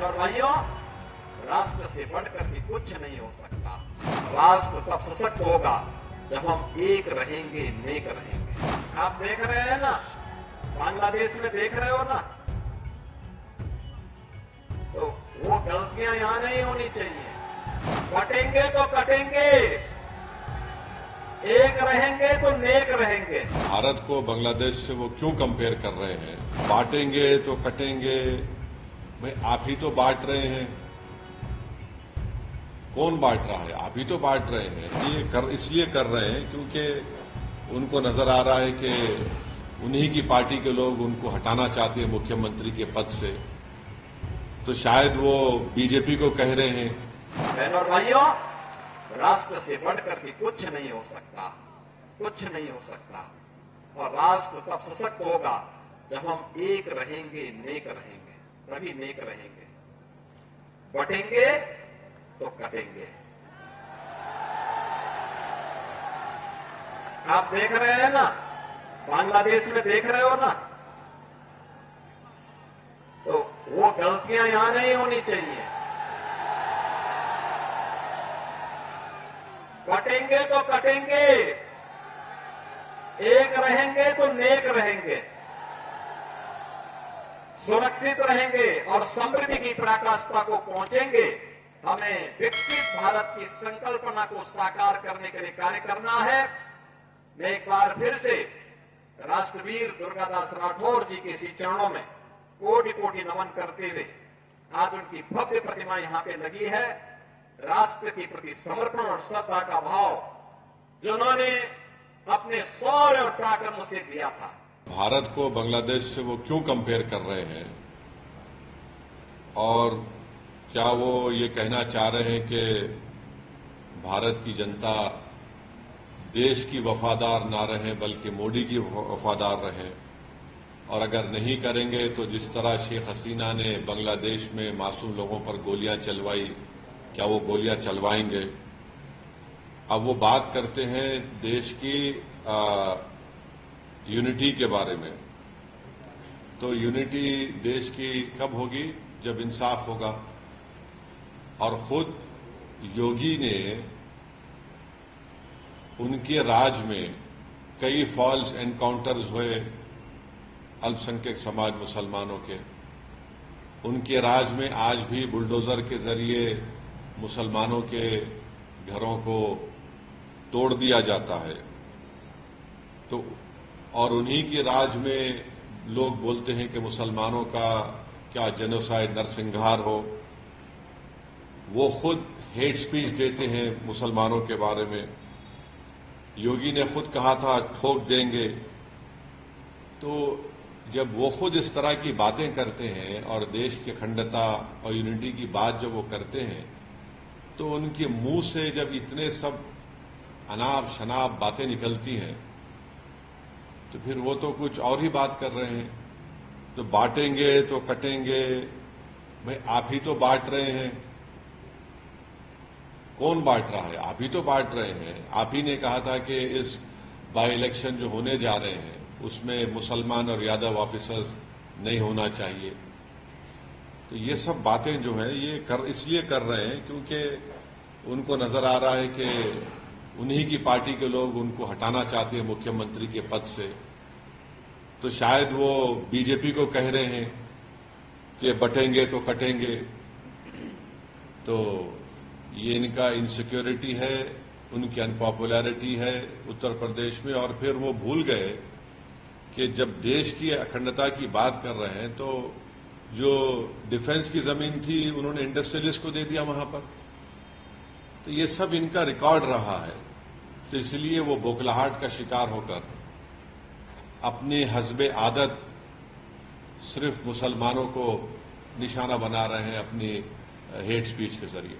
बहनों और भाइयों, राष्ट्र से बढ़कर के कुछ नहीं हो सकता। राष्ट्र तब सशक्त होगा जब हम एक रहेंगे, नेक रहेंगे। आप देख रहे हैं ना, बांग्लादेश में देख रहे हो ना, तो वो गलतियां यहां नहीं होनी चाहिए। कटेंगे तो कटेंगे, एक रहेंगे तो नेक रहेंगे। भारत को बांग्लादेश से वो क्यों कंपेयर कर रहे हैं? बांटेंगे तो कटेंगे, भाई आप ही तो बांट रहे हैं। कौन बांट रहा है? आप ही तो बांट रहे हैं। ये इसलिए कर रहे हैं क्योंकि उनको नजर आ रहा है कि उन्हीं की पार्टी के लोग उनको हटाना चाहते हैं मुख्यमंत्री के पद से, तो शायद वो बीजेपी को कह रहे हैं। बहनों और भाइयों, राष्ट्र से बढ़कर के कुछ नहीं हो सकता, कुछ नहीं हो सकता। और राष्ट्र तब सशक्त होगा जब हम एक रहेंगे, नेक रहेंगे, तभी नेक रहेंगे। बटेंगे तो कटेंगे। आप देख रहे हैं ना, बांग्लादेश में देख रहे हो ना, तो वो गलतियां यहां नहीं होनी चाहिए। कटेंगे तो कटेंगे, एक रहेंगे तो नेक रहेंगे, सुरक्षित रहेंगे और समृद्धि की पराकाष्ठा को पहुंचेंगे। हमें विकसित भारत की संकल्पना को साकार करने के लिए कार्य करना है। मैं एक बार फिर से राष्ट्रवीर दुर्गादास राठौर जी के इसी चरणों में कोटि कोटि नमन करते हुए, आज उनकी भव्य प्रतिमा यहां पे लगी है। राष्ट्र के प्रति समर्पण और श्रद्धा का भाव जिन्होंने अपने शौर्य और पराक्रम से दिया था। भारत को बांग्लादेश से वो क्यों कंपेयर कर रहे हैं? और क्या वो ये कहना चाह रहे हैं कि भारत की जनता देश की वफादार ना रहे बल्कि मोदी की वफादार रहे? और अगर नहीं करेंगे तो जिस तरह शेख हसीना ने बांग्लादेश में मासूम लोगों पर गोलियां चलवाई, क्या वो गोलियां चलवाएंगे? अब वो बात करते हैं देश की यूनिटी के बारे में। तो यूनिटी देश की कब होगी? जब इंसाफ होगा। और खुद योगी ने उनके राज में कई फॉल्स एनकाउंटर्स हुए अल्पसंख्यक समाज मुसलमानों के। उनके राज में आज भी बुलडोजर के जरिए मुसलमानों के घरों को तोड़ दिया जाता है। तो और उन्हीं के राज में लोग बोलते हैं कि मुसलमानों का क्या जेनोसाइड, नरसंहार हो। वो खुद हेट स्पीच देते हैं मुसलमानों के बारे में। योगी ने खुद कहा था ठोक देंगे। तो जब वो खुद इस तरह की बातें करते हैं और देश की अखंडता और यूनिटी की बात जब वो करते हैं, तो उनके मुंह से जब इतने सब अनाप शनाप बातें निकलती हैं, तो फिर वो तो कुछ और ही बात कर रहे हैं। तो बांटेंगे तो कटेंगे, भाई आप ही तो बांट रहे हैं। कौन बांट रहा है? आप ही तो बांट रहे हैं। आप ही ने कहा था कि इस बाई इलेक्शन जो होने जा रहे हैं उसमें मुसलमान और यादव ऑफिसर्स नहीं होना चाहिए। तो ये सब बातें जो है ये इसलिए कर रहे हैं क्योंकि उनको नजर आ रहा है कि उन्हीं की पार्टी के लोग उनको हटाना चाहते हैं मुख्यमंत्री के पद से, तो शायद वो बीजेपी को कह रहे हैं कि बटेंगे तो कटेंगे। तो ये इनका इनसिक्योरिटी है, उनकी अनपॉपुलैरिटी है उत्तर प्रदेश में। और फिर वो भूल गए कि जब देश की अखंडता की बात कर रहे हैं तो जो डिफेंस की जमीन थी उन्होंने इंडस्ट्रियलिस्ट को दे दिया वहां पर। तो ये सब इनका रिकॉर्ड रहा है। तो इसलिए वो बौखलाहट का शिकार होकर अपनी हस्बे आदत सिर्फ मुसलमानों को निशाना बना रहे हैं अपनी हेट स्पीच के जरिए।